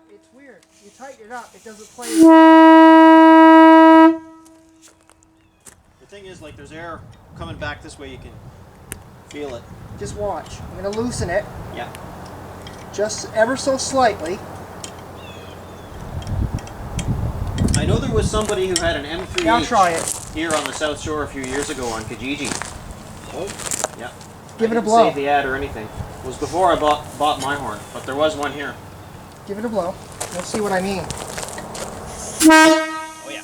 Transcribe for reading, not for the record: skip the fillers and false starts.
it's weird. You tighten it up, it doesn't play. The thing is, like, there's air coming back this way, you can feel it. Just watch. I'm going to loosen it. Yeah. Just ever so slightly. I know there was somebody who had an M3H Now try it. here on the South Shore a few years ago on Kijiji. Oh? Yeah. Give it a I didn't blow. save the ad or anything. It was before I bought my horn, but there was one here. Give it a blow. You'll see what I mean. Oh yeah.